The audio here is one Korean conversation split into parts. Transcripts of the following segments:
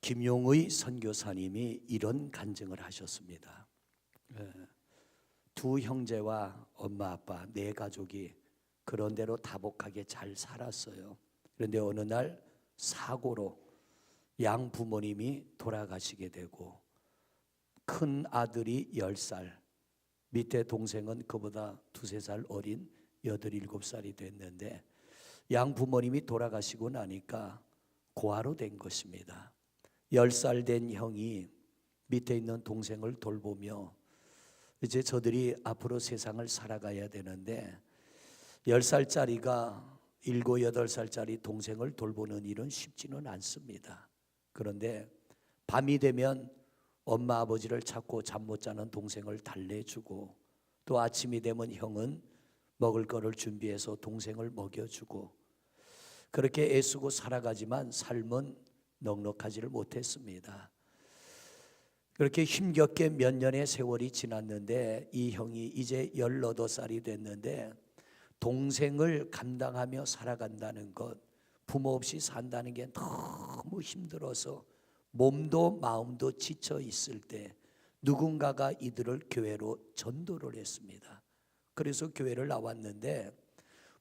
김용의 선교사님이 이런 간증을 하셨습니다. 두 형제와 엄마 아빠 네 가족이 그런대로 다복하게 잘 살았어요. 그런데 어느 날 사고로 양 부모님이 돌아가시게 되고 큰 아들이 10살, 밑에 동생은 그보다 두세 살 어린 8, 7살이 됐는데 양 부모님이 돌아가시고 나니까 고아로 된 것입니다. 10살 된 형이 밑에 있는 동생을 돌보며 이제 저들이 앞으로 세상을 살아가야 되는데 10살짜리가 7, 8살짜리 동생을 돌보는 일은 쉽지는 않습니다. 그런데 밤이 되면 엄마 아버지를 찾고 잠 못 자는 동생을 달래주고 또 아침이 되면 형은 먹을 거를 준비해서 동생을 먹여주고 그렇게 애쓰고 살아가지만 삶은 넉넉하지를 못했습니다. 그렇게 힘겹게 몇 년의 세월이 지났는데 이 형이 이제 18살이 됐는데 동생을 감당하며 살아간다는 것, 부모 없이 산다는 게 너무 힘들어서 몸도 마음도 지쳐 있을 때 누군가가 이들을 교회로 전도를 했습니다. 그래서 교회를 나왔는데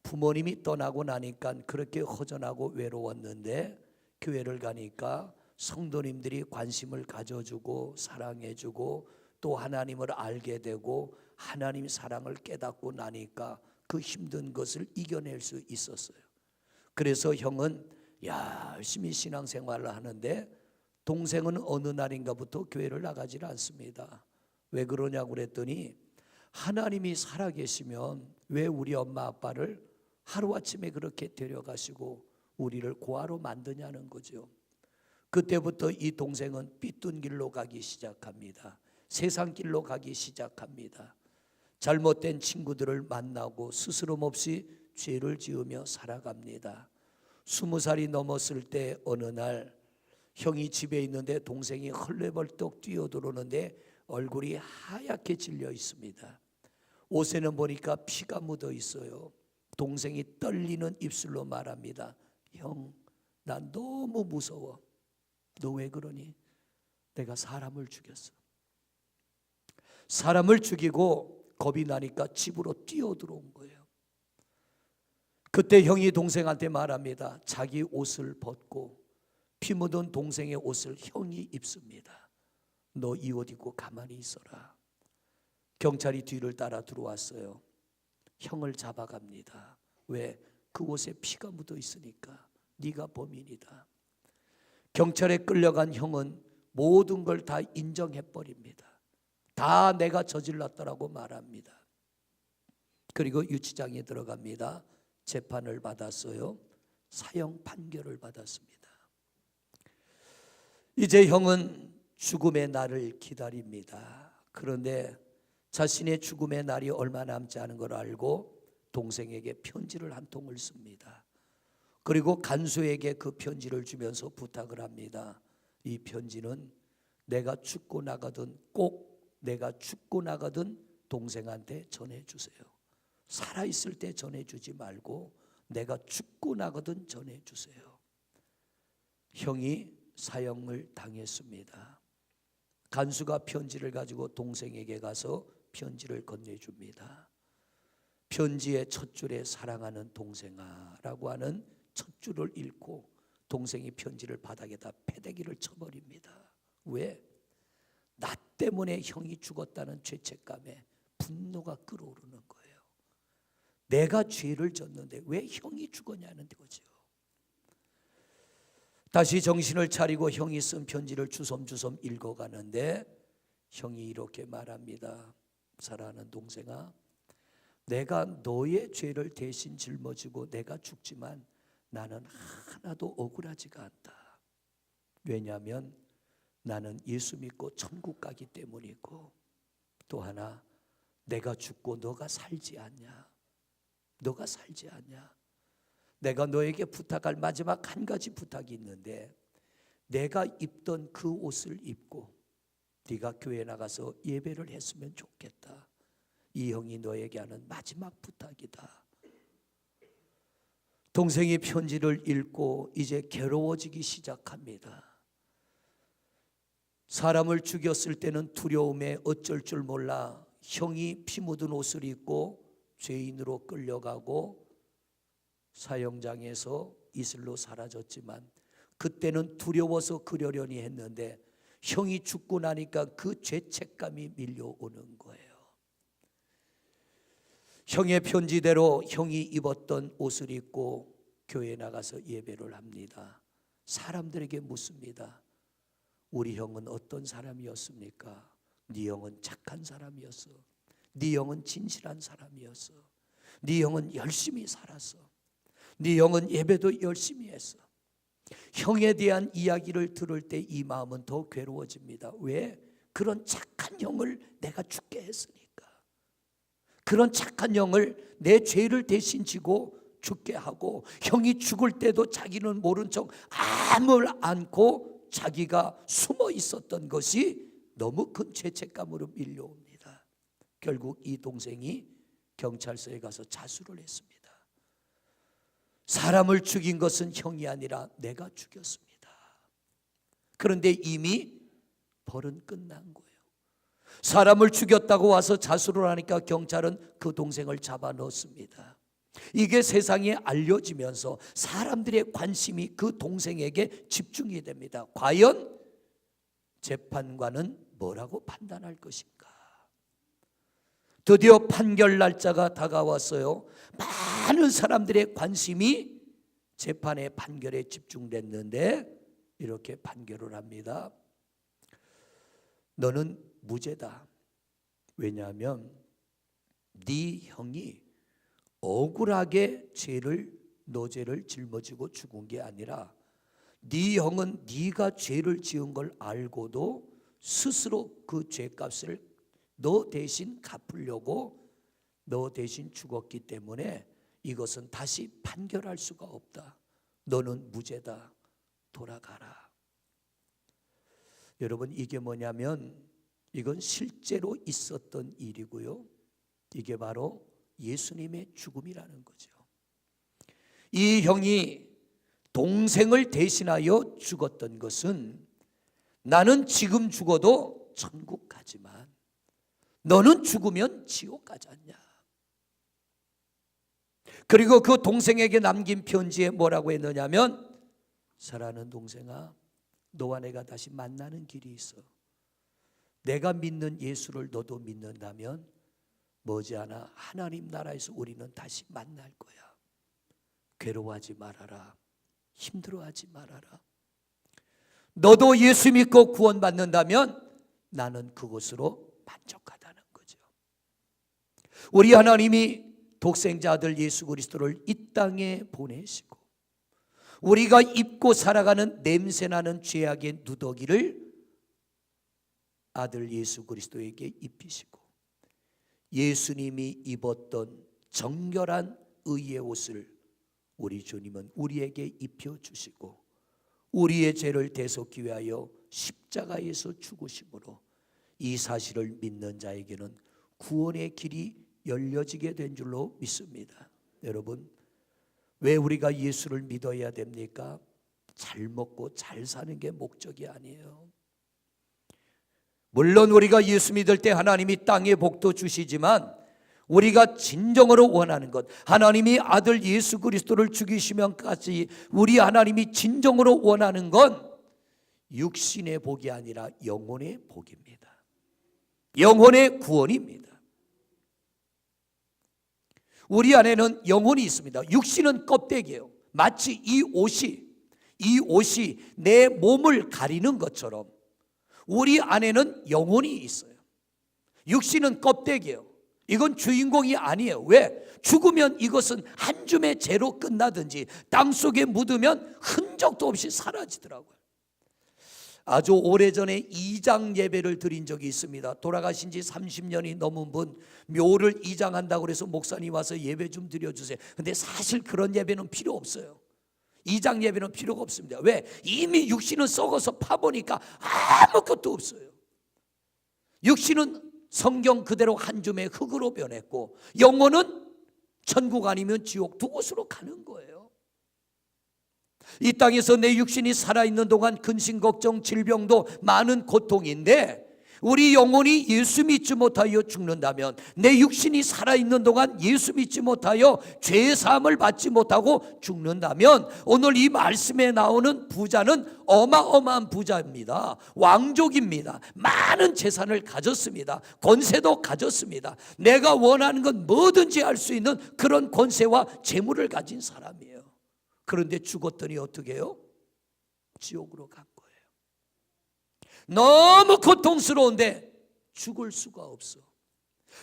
부모님이 떠나고 나니까 그렇게 허전하고 외로웠는데 교회를 가니까 성도님들이 관심을 가져주고 사랑해주고 또 하나님을 알게 되고 하나님 사랑을 깨닫고 나니까 그 힘든 것을 이겨낼 수 있었어요. 그래서 형은 열심히 신앙생활을 하는데 동생은 어느 날인가부터 교회를 나가질 않습니다. 왜 그러냐고 그랬더니 하나님이 살아계시면 왜 우리 엄마 아빠를 하루아침에 그렇게 데려가시고 우리를 고아로 만드냐는 거죠. 그때부터 이 동생은 삐뚤 길로 가기 시작합니다. 세상 길로 가기 시작합니다. 잘못된 친구들을 만나고 스스럼 없이 죄를 지으며 살아갑니다. 20살이 넘었을 때 어느 날 형이 집에 있는데 동생이 헐레벌떡 뛰어들어오는데 얼굴이 하얗게 질려 있습니다. 옷에는 보니까 피가 묻어 있어요. 동생이 떨리는 입술로 말합니다. 형, 난 너무 무서워. 너 왜 그러니? 내가 사람을 죽였어. 사람을 죽이고 겁이 나니까 집으로 뛰어들어온 거예요. 그때 형이 동생한테 말합니다. 자기 옷을 벗고 피 묻은 동생의 옷을 형이 입습니다. 너 이 옷 입고 가만히 있어라. 경찰이 뒤를 따라 들어왔어요. 형을 잡아갑니다. 왜? 그 옷에 피가 묻어 있으니까. 네가 범인이다. 경찰에 끌려간 형은 모든 걸 다 인정해버립니다. 다 내가 저질렀다라고 말합니다. 그리고 유치장에 들어갑니다. 재판을 받았어요. 사형 판결을 받았습니다. 이제 형은 죽음의 날을 기다립니다. 그런데 자신의 죽음의 날이 얼마 남지 않은 걸 알고 동생에게 편지를 한 통을 씁니다. 그리고 간수에게 그 편지를 주면서 부탁을 합니다. 이 편지는 내가 죽고 나가든 꼭 내가 죽고 나가든 동생한테 전해주세요. 살아있을 때 전해주지 말고 내가 죽고 나가든 전해주세요. 형이 사형을 당했습니다. 간수가 편지를 가지고 동생에게 가서 편지를 건네줍니다. 편지의 첫 줄에 사랑하는 동생아 라고 하는 첫 줄을 읽고 동생이 편지를 바닥에다 패대기를 쳐버립니다. 왜? 나 때문에 형이 죽었다는 죄책감에 분노가 끓어오르는 거예요. 내가 죄를 졌는데 왜 형이 죽었냐는 거죠. 다시 정신을 차리고 형이 쓴 편지를 주섬주섬 읽어가는데 형이 이렇게 말합니다. 사랑하는 동생아, 내가 너의 죄를 대신 짊어지고 내가 죽지만 나는 하나도 억울하지가 않다. 왜냐하면 나는 예수 믿고 천국 가기 때문이고 또 하나 내가 죽고 너가 살지 않냐. 너가 살지 않냐. 내가 너에게 부탁할 마지막 한 가지 부탁이 있는데 내가 입던 그 옷을 입고 네가 교회 나가서 예배를 했으면 좋겠다. 이 형이 너에게 하는 마지막 부탁이다. 동생이 편지를 읽고 이제 괴로워지기 시작합니다. 사람을 죽였을 때는 두려움에 어쩔 줄 몰라 형이 피 묻은 옷을 입고 죄인으로 끌려가고 사형장에서 이슬로 사라졌지만, 그때는 두려워서 그러려니 했는데 형이 죽고 나니까 그 죄책감이 밀려오는 거예요. 형의 편지대로 형이 입었던 옷을 입고 교회에 나가서 예배를 합니다. 사람들에게 묻습니다. 우리 형은 어떤 사람이었습니까? 네 형은 착한 사람이었어. 네 형은 진실한 사람이었어. 네 형은 열심히 살았어. 네 형은 예배도 열심히 했어. 형에 대한 이야기를 들을 때 이 마음은 더 괴로워집니다. 왜? 그런 착한 형을 내가 죽게 했으니까. 그런 착한 형을 내 죄를 대신 지고 죽게 하고, 형이 죽을 때도 자기는 모른 척 아무를 않고 자기가 숨어 있었던 것이 너무 큰 죄책감으로 밀려옵니다. 결국 이 동생이 경찰서에 가서 자수를 했습니다. 사람을 죽인 것은 형이 아니라 내가 죽였습니다. 그런데 이미 벌은 끝난 거예요. 사람을 죽였다고 와서 자수를 하니까 경찰은 그 동생을 잡아 넣습니다. 이게 세상에 알려지면서 사람들의 관심이 그 동생에게 집중이 됩니다. 과연 재판관은 뭐라고 판단할 것인가? 드디어 판결 날짜가 다가왔어요. 많은 사람들의 관심이 재판의 판결에 집중됐는데 이렇게 판결을 합니다. 너는 무죄다. 왜냐하면 네 형이 억울하게 너 죄를 짊어지고 죽은 게 아니라 네 형은 네가 죄를 지은 걸 알고도 스스로 그 죄값을 너 대신 갚으려고 너 대신 죽었기 때문에 이것은 다시 판결할 수가 없다. 너는 무죄다. 돌아가라. 여러분, 이게 뭐냐면 이건 실제로 있었던 일이고요. 이게 바로 예수님의 죽음이라는 거죠. 이 형이 동생을 대신하여 죽었던 것은 나는 지금 죽어도 천국 가지만 너는 죽으면 지옥 가지 않냐. 그리고 그 동생에게 남긴 편지에 뭐라고 했느냐면, 사랑하는 동생아, 너와 내가 다시 만나는 길이 있어. 내가 믿는 예수를 너도 믿는다면 머지않아 하나님 나라에서 우리는 다시 만날 거야. 괴로워하지 말아라. 힘들어하지 말아라. 너도 예수 믿고 구원받는다면 나는 그것으로 만족하다는 거죠. 우리 하나님이 독생자 아들 예수 그리스도를 이 땅에 보내시고 우리가 입고 살아가는 냄새나는 죄악의 누더기를 아들 예수 그리스도에게 입히시고 예수님이 입었던 정결한 의의 옷을 우리 주님은 우리에게 입혀주시고 우리의 죄를 대속기 위하여 십자가에서 죽으심으로 이 사실을 믿는 자에게는 구원의 길이 열려지게 된 줄로 믿습니다. 여러분, 왜 우리가 예수를 믿어야 됩니까? 잘 먹고 잘 사는 게 목적이 아니에요. 물론 우리가 예수 믿을 때 하나님이 땅의 복도 주시지만 우리가 진정으로 원하는 것, 하나님이 아들 예수 그리스도를 죽이시면까지 우리 하나님이 진정으로 원하는 건 육신의 복이 아니라 영혼의 복입니다. 영혼의 구원입니다. 우리 안에는 영혼이 있습니다. 육신은 껍데기예요. 마치 이 옷이 내 몸을 가리는 것처럼 우리 안에는 영혼이 있어요. 육신은 껍데기예요. 이건 주인공이 아니에요. 왜? 죽으면 이것은 한 줌의 재로 끝나든지 땅 속에 묻으면 흔적도 없이 사라지더라고요. 아주 오래전에 이장 예배를 드린 적이 있습니다. 돌아가신 지 30년이 넘은 분, 묘를 이장한다고 해서 목사님 와서 예배 좀 드려주세요. 근데 사실 그런 예배는 필요 없어요. 이장 예배는 필요가 없습니다. 왜? 이미 육신은 썩어서 파보니까 아무것도 없어요. 육신은 성경 그대로 한 줌의 흙으로 변했고 영혼은 천국 아니면 지옥 두 곳으로 가는 거예요. 이 땅에서 내 육신이 살아있는 동안 근심, 걱정, 질병도 많은 고통인데 우리 영혼이 예수 믿지 못하여 죽는다면, 내 육신이 살아있는 동안 예수 믿지 못하여 죄의 사함을 받지 못하고 죽는다면, 오늘 이 말씀에 나오는 부자는 어마어마한 부자입니다. 왕족입니다. 많은 재산을 가졌습니다. 권세도 가졌습니다. 내가 원하는 건 뭐든지 할 수 있는 그런 권세와 재물을 가진 사람이에요. 그런데 죽었더니 어떻게 해요? 지옥으로 간 거예요. 너무 고통스러운데 죽을 수가 없어.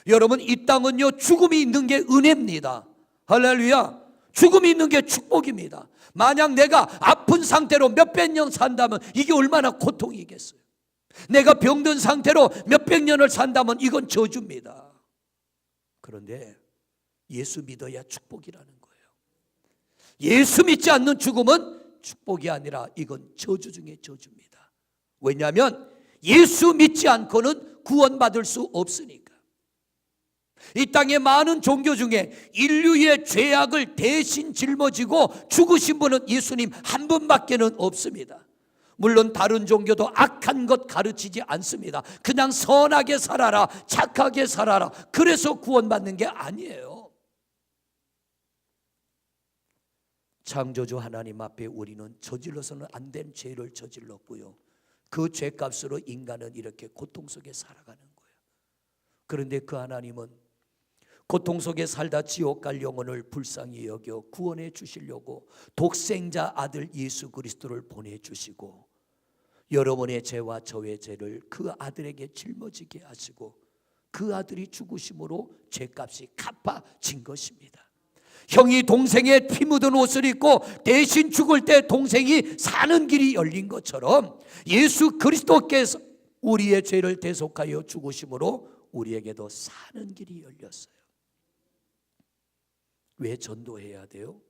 여러분, 이 땅은요, 죽음이 있는 게 은혜입니다. 할렐루야. 죽음이 있는 게 축복입니다. 만약 내가 아픈 상태로 몇백 년 산다면 이게 얼마나 고통이겠어요. 내가 병든 상태로 몇백 년을 산다면 이건 저주입니다. 그런데 예수 믿어야 축복이라는 거예요. 예수 믿지 않는 죽음은 축복이 아니라 이건 저주 중에 저주입니다. 왜냐하면 예수 믿지 않고는 구원받을 수 없으니까. 이 땅의 많은 종교 중에 인류의 죄악을 대신 짊어지고 죽으신 분은 예수님 한 분밖에는 없습니다. 물론 다른 종교도 악한 것 가르치지 않습니다. 그냥 선하게 살아라, 착하게 살아라, 그래서 구원받는 게 아니에요. 창조주 하나님 앞에 우리는 저질러서는 안 된 죄를 저질렀고요, 그 죄값으로 인간은 이렇게 고통 속에 살아가는 거예요. 그런데 그 하나님은 고통 속에 살다 지옥 갈 영혼을 불쌍히 여겨 구원해 주시려고 독생자 아들 예수 그리스도를 보내주시고, 여러분의 죄와 저의 죄를 그 아들에게 짊어지게 하시고 그 아들이 죽으심으로 죄값이 갚아진 것입니다. 형이 동생의 피 묻은 옷을 입고 대신 죽을 때 동생이 사는 길이 열린 것처럼 예수 그리스도께서 우리의 죄를 대속하여 죽으심으로 우리에게도 사는 길이 열렸어요. 왜 전도해야 돼요?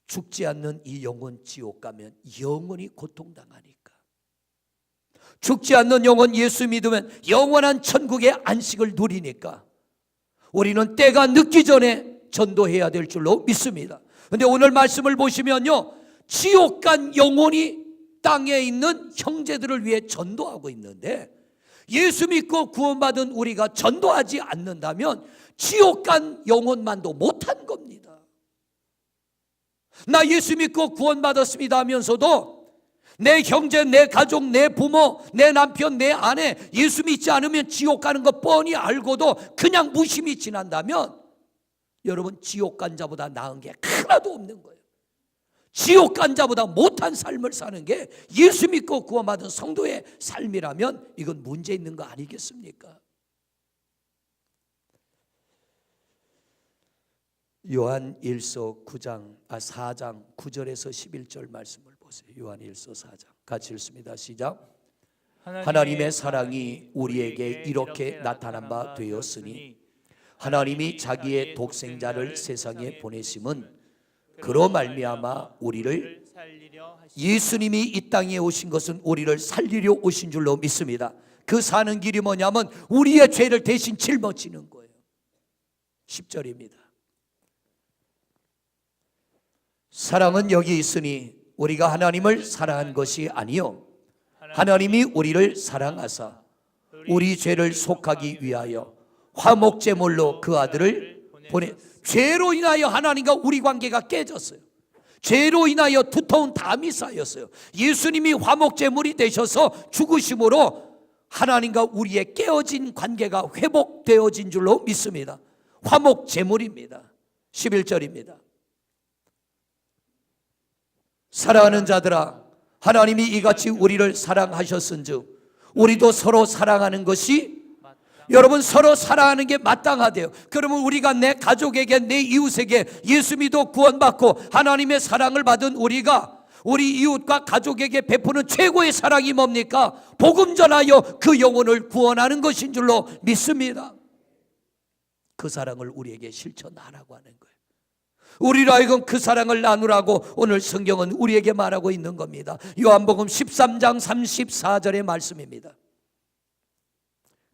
죽지 않는 이 영혼 지옥 가면 영원히 고통당하니까. 죽지 않는 영혼 예수 믿으면 영원한 천국의 안식을 누리니까 우리는 때가 늦기 전에 전도해야 될 줄로 믿습니다. 그런데 오늘 말씀을 보시면요, 지옥 간 영혼이 땅에 있는 형제들을 위해 전도하고 있는데, 예수 믿고 구원받은 우리가 전도하지 않는다면 지옥 간 영혼만도 못한 겁니다. 나 예수 믿고 구원받았습니다 하면서도 내 형제, 내 가족, 내 부모, 내 남편, 내 아내 예수 믿지 않으면 지옥 가는 거 뻔히 알고도 그냥 무심히 지난다면 여러분, 지옥 간 자보다 나은 게 하나도 없는 거예요. 지옥 간 자보다 못한 삶을 사는 게 예수 믿고 구원받은 성도의 삶이라면 이건 문제 있는 거 아니겠습니까? 요한 1서 4장 9절에서 11절 말씀을 보세요. 요한 1서 4장 같이 읽습니다. 시작. 하나님의 사랑이 우리에게 이렇게 나타난 바 되었으니 하나님이 자기의 독생자를 세상에 보내심은 그로 말미암아 우리를, 예수님이 이 땅에 오신 것은 우리를 살리려 오신 줄로 믿습니다. 그 사는 길이 뭐냐면 우리의 죄를 대신 짊어지는 거예요. 10절입니다. 사랑은 여기 있으니 우리가 하나님을 사랑한 것이 아니요 하나님이 우리를 사랑하사 우리 죄를 속하기 위하여 화목제물로 그 아들을 보내. 죄로 인하여 하나님과 우리 관계가 깨졌어요. 죄로 인하여 두터운 담이 쌓였어요. 예수님이 화목제물이 되셔서 죽으심으로 하나님과 우리의 깨어진 관계가 회복되어진 줄로 믿습니다. 화목제물입니다. 11절입니다. 사랑하는 자들아, 하나님이 이같이 우리를 사랑하셨은즉 우리도 서로 사랑하는 것이, 여러분, 서로 사랑하는 게 마땅하대요. 그러면 우리가 내 가족에게, 내 이웃에게 예수 믿어 구원받고 하나님의 사랑을 받은 우리가 우리 이웃과 가족에게 베푸는 최고의 사랑이 뭡니까? 복음 전하여 그 영혼을 구원하는 것인 줄로 믿습니다. 그 사랑을 우리에게 실천하라고 하는 거예요. 우리로 하여금 그 사랑을 나누라고 오늘 성경은 우리에게 말하고 있는 겁니다. 요한복음 13장 34절의 말씀입니다.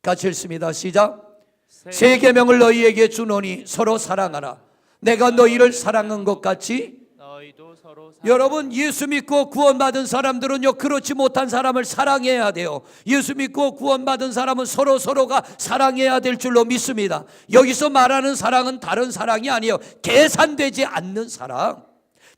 같이 읽습니다. 시작. 새 계명을 너희에게 주노니 서로 사랑하라. 내가 너희를 사랑한 것 같이 너희도 서로 여러분, 예수 믿고 구원받은 사람들은요, 그렇지 못한 사람을 사랑해야 돼요. 예수 믿고 구원받은 사람은 서로가 사랑해야 될 줄로 믿습니다. 여기서 말하는 사랑은 다른 사랑이 아니에요. 계산되지 않는 사랑.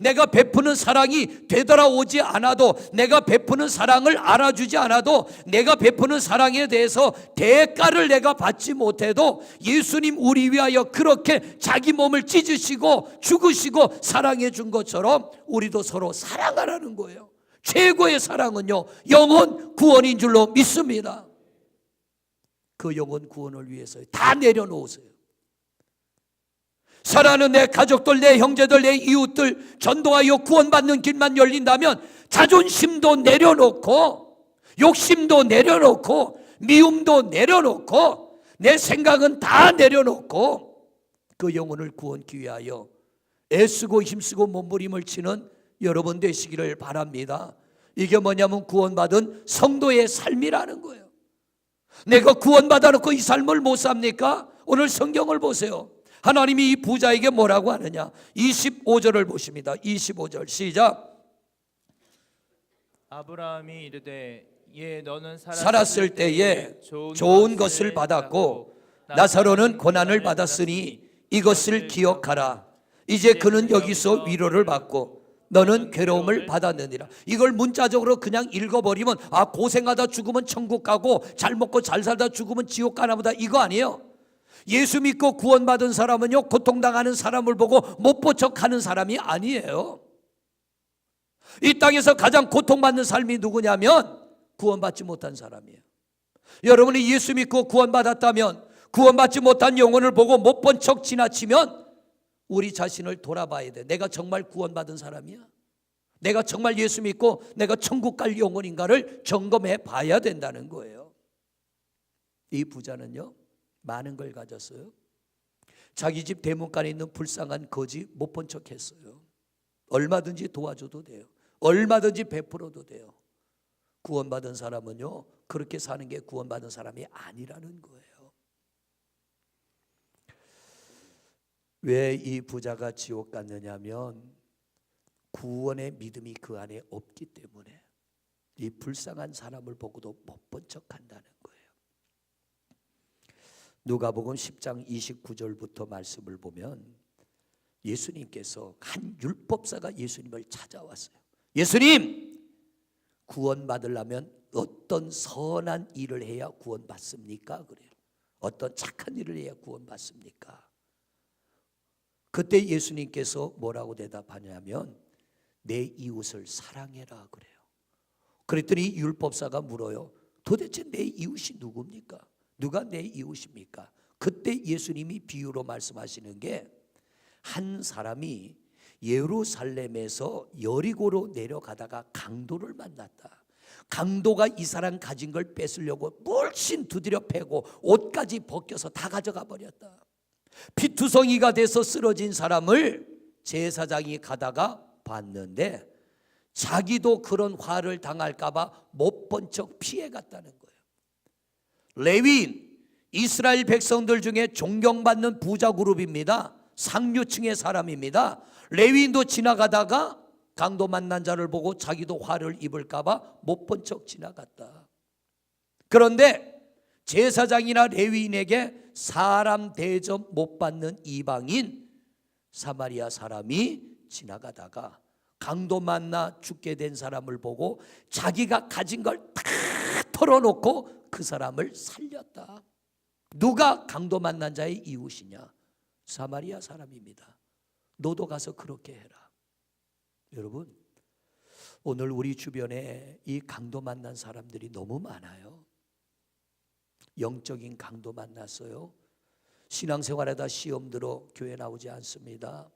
내가 베푸는 사랑이 되돌아오지 않아도, 내가 베푸는 사랑을 알아주지 않아도, 내가 베푸는 사랑에 대해서 대가를 내가 받지 못해도 예수님 우리 위하여 그렇게 자기 몸을 찢으시고 죽으시고 사랑해 준 것처럼 우리도 서로 사랑하라는 거예요. 최고의 사랑은요, 영혼 구원인 줄로 믿습니다. 그 영혼 구원을 위해서 다 내려놓으세요. 사랑하는 내 가족들, 내 형제들, 내 이웃들 전도하여 구원받는 길만 열린다면 자존심도 내려놓고, 욕심도 내려놓고, 미움도 내려놓고, 내 생각은 다 내려놓고 그 영혼을 구원하기 위하여 애쓰고 힘쓰고 몸부림을 치는 여러분 되시기를 바랍니다. 이게 뭐냐면 구원받은 성도의 삶이라는 거예요. 내가 구원받아 놓고 이 삶을 못 삽니까? 오늘 성경을 보세요. 하나님이 이 부자에게 뭐라고 하느냐? 25절을 보십니다. 25절 시작. 아브라함이 이르되 예 너는 살았을 때에 좋은 것을 받았고 나사로는 고난을 받았으니 이것을 기억하라. 이제 그는 여기서 위로를 받고 너는 괴로움을 받았느니라. 이걸 문자적으로 그냥 읽어버리면 고생하다 죽으면 천국 가고 잘 먹고 잘 살다 죽으면 지옥 가나 보다, 이거 아니에요. 예수 믿고 구원받은 사람은요, 고통당하는 사람을 보고 못 본 척하는 사람이 아니에요. 이 땅에서 가장 고통받는 삶이 누구냐면 구원받지 못한 사람이에요. 여러분이 예수 믿고 구원받았다면 구원받지 못한 영혼을 보고 못 본 척 지나치면 우리 자신을 돌아봐야 돼. 내가 정말 구원받은 사람이야? 내가 정말 예수 믿고 내가 천국 갈 영혼인가를 점검해 봐야 된다는 거예요. 이 부자는요, 많은 걸 가졌어요. 자기 집 대문간에 있는 불쌍한 거지 못 본 척 했어요. 얼마든지 도와줘도 돼요. 얼마든지 베풀어도 돼요. 구원받은 사람은요, 그렇게 사는 게 구원받은 사람이 아니라는 거예요. 왜 이 부자가 지옥 갔느냐면 구원의 믿음이 그 안에 없기 때문에 이 불쌍한 사람을 보고도 못 본 척 한다는 거예요. 누가복음 10장 29절부터 말씀을 보면 예수님께서 한 율법사가 예수님을 찾아왔어요. 예수님, 구원받으려면 어떤 선한 일을 해야 구원받습니까? 그래요. 어떤 착한 일을 해야 구원받습니까? 그때 예수님께서 뭐라고 대답하냐면 내 이웃을 사랑해라 그래요. 그랬더니 율법사가 물어요. 도대체 내 이웃이 누굽니까? 누가 내 이웃입니까? 그때 예수님이 비유로 말씀하시는 게, 한 사람이 예루살렘에서 여리고로 내려가다가 강도를 만났다. 강도가 이 사람 가진 걸 뺏으려고 물씬 두드려 패고 옷까지 벗겨서 다 가져가 버렸다. 피투성이가 돼서 쓰러진 사람을 제사장이 가다가 봤는데 자기도 그런 화를 당할까 봐 못 본 척 피해 갔다는 거예요. 레위인, 이스라엘 백성들 중에 존경받는 부자 그룹입니다. 상류층의 사람입니다. 레위인도 지나가다가 강도 만난 자를 보고 자기도 화를 입을까 봐 못 본 척 지나갔다. 그런데 제사장이나 레위인에게 사람 대접 못 받는 이방인 사마리아 사람이 지나가다가 강도 만나 죽게 된 사람을 보고 자기가 가진 걸 다 털어놓고 그 사람을 살렸다. 누가 강도 만난 자의 이웃이냐? 사마리아 사람입니다. 너도 가서 그렇게 해라. 여러분, 오늘 우리 주변에 이 강도 만난 사람들이 너무 많아요. 영적인 강도 만났어요. 신앙생활하다 시험 들어 교회 나오지 않습니다.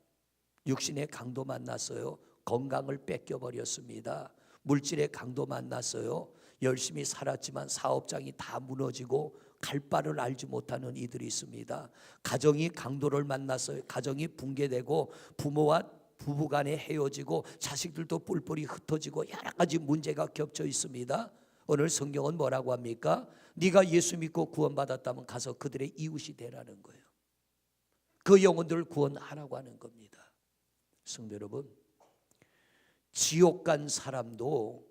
육신의 강도 만났어요. 건강을 뺏겨버렸습니다. 물질의 강도 만났어요. 열심히 살았지만 사업장이 다 무너지고 갈 바를 알지 못하는 이들이 있습니다. 가정이 강도를 만났어요. 가정이 붕괴되고 부모와 부부간에 헤어지고 자식들도 뿔뿔이 흩어지고 여러 가지 문제가 겹쳐 있습니다. 오늘 성경은 뭐라고 합니까? 네가 예수 믿고 구원받았다면 가서 그들의 이웃이 되라는 거예요. 그 영혼들을 구원하라고 하는 겁니다. 성도 여러분, 지옥 간 사람도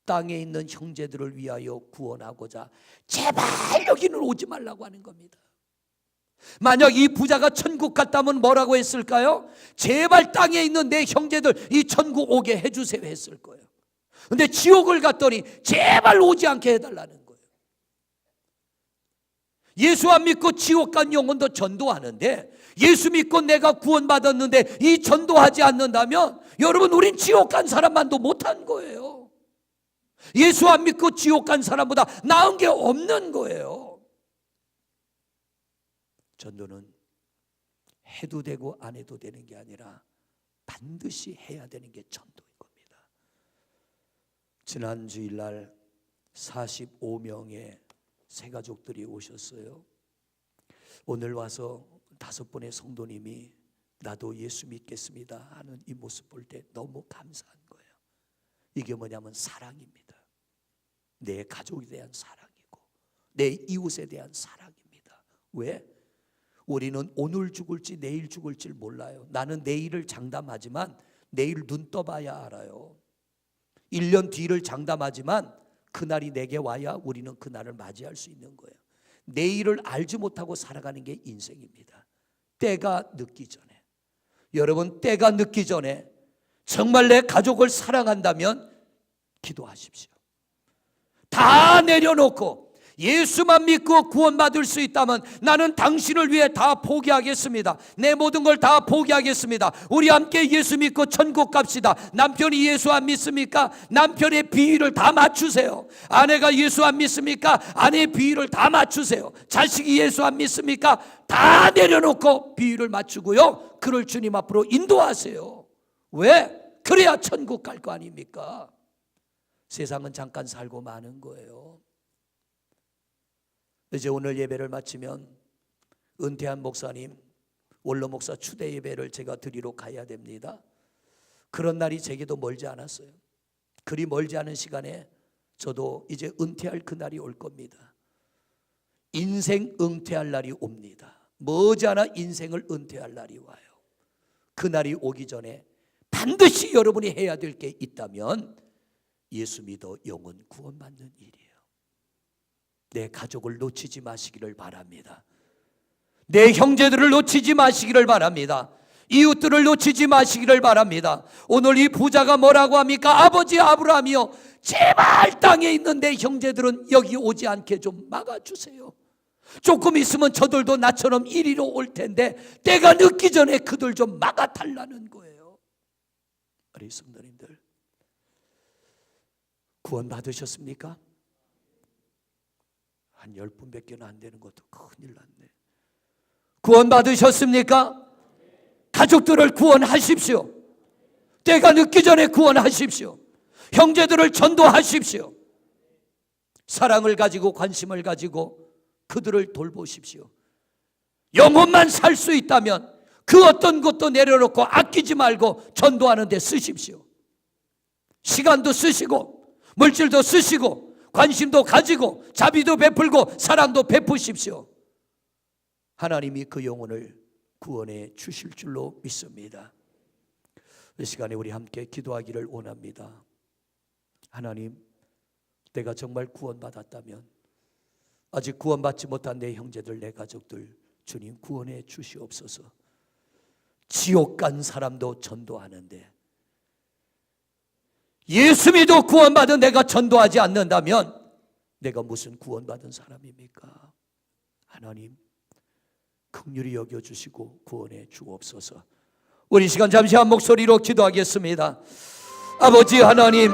땅에 있는 형제들을 위하여 구원하고자 제발 여기는 오지 말라고 하는 겁니다. 만약 이 부자가 천국 갔다면 뭐라고 했을까요? 제발 땅에 있는 내 형제들 이 천국 오게 해주세요 했을 거예요. 근데 지옥을 갔더니 제발 오지 않게 해달라는 거예요. 예수 안 믿고 지옥 간 영혼도 전도하는데, 예수 믿고 내가 구원받았는데 이 전도하지 않는다면 여러분, 우린 지옥 간 사람만도 못한 거예요. 예수 안 믿고 지옥 간 사람보다 나은 게 없는 거예요. 전도는 해도 되고 안 해도 되는 게 아니라 반드시 해야 되는 게 전도인 겁니다. 지난 주일날 45명의 새가족들이 오셨어요. 오늘 와서 5분의 성도님이 나도 예수 믿겠습니다 하는 이 모습 볼 때 너무 감사한 거예요. 이게 뭐냐면 사랑입니다. 내 가족에 대한 사랑이고 내 이웃에 대한 사랑입니다. 왜? 우리는 오늘 죽을지 내일 죽을지 몰라요. 나는 내일을 장담하지만 내일 눈 떠봐야 알아요. 1년 뒤를 장담하지만 그날이 내게 와야 우리는 그날을 맞이할 수 있는 거예요. 내일을 알지 못하고 살아가는 게 인생입니다. 때가 늦기 전에, 여러분, 때가 늦기 전에 정말 내 가족을 사랑한다면 기도하십시오. 다 내려놓고 예수만 믿고 구원받을 수 있다면 나는 당신을 위해 다 포기하겠습니다. 내 모든 걸 다 포기하겠습니다. 우리 함께 예수 믿고 천국 갑시다. 남편이 예수 안 믿습니까? 남편의 비위를 다 맞추세요. 아내가 예수 안 믿습니까? 아내의 비위를 다 맞추세요. 자식이 예수 안 믿습니까? 다 내려놓고 비위를 맞추고요, 그를 주님 앞으로 인도하세요. 왜? 그래야 천국 갈 거 아닙니까? 세상은 잠깐 살고 마는 거예요. 이제 오늘 예배를 마치면 은퇴한 목사님 원로 목사 추대 예배를 제가 드리러 가야 됩니다. 그런 날이 제게도 멀지 않았어요. 그리 멀지 않은 시간에 저도 이제 은퇴할 그날이 올 겁니다. 인생 은퇴할 날이 옵니다. 머지않아 인생을 은퇴할 날이 와요. 그날이 오기 전에 반드시 여러분이 해야 될 게 있다면 예수 믿어 영혼 구원받는 일이에요. 내 가족을 놓치지 마시기를 바랍니다. 내 형제들을 놓치지 마시기를 바랍니다. 이웃들을 놓치지 마시기를 바랍니다. 오늘 이 부자가 뭐라고 합니까? 아버지 아브라함이여, 제발 땅에 있는 내 형제들은 여기 오지 않게 좀 막아주세요. 조금 있으면 저들도 나처럼 이리로 올 텐데 때가 늦기 전에 그들 좀 막아달라는 거예요. 우리 성도님들, 구원 받으셨습니까? 한 10분밖에 안 되는 것도 큰일 났네. 구원 받으셨습니까? 가족들을 구원하십시오. 때가 늦기 전에 구원하십시오. 형제들을 전도하십시오. 사랑을 가지고 관심을 가지고 그들을 돌보십시오. 영혼만 살 수 있다면 그 어떤 것도 내려놓고 아끼지 말고 전도하는 데 쓰십시오. 시간도 쓰시고 물질도 쓰시고 관심도 가지고 자비도 베풀고 사랑도 베푸십시오. 하나님이 그 영혼을 구원해 주실 줄로 믿습니다. 이 시간에 우리 함께 기도하기를 원합니다. 하나님, 내가 정말 구원받았다면 아직 구원받지 못한 내 형제들, 내 가족들 주님 구원해 주시옵소서. 지옥 간 사람도 전도하는데 예수 믿어 구원받은 내가 전도하지 않는다면 내가 무슨 구원받은 사람입니까? 하나님, 긍휼히 여겨주시고 구원해 주옵소서. 우리 시간 잠시 한 목소리로 기도하겠습니다. 아버지 하나님,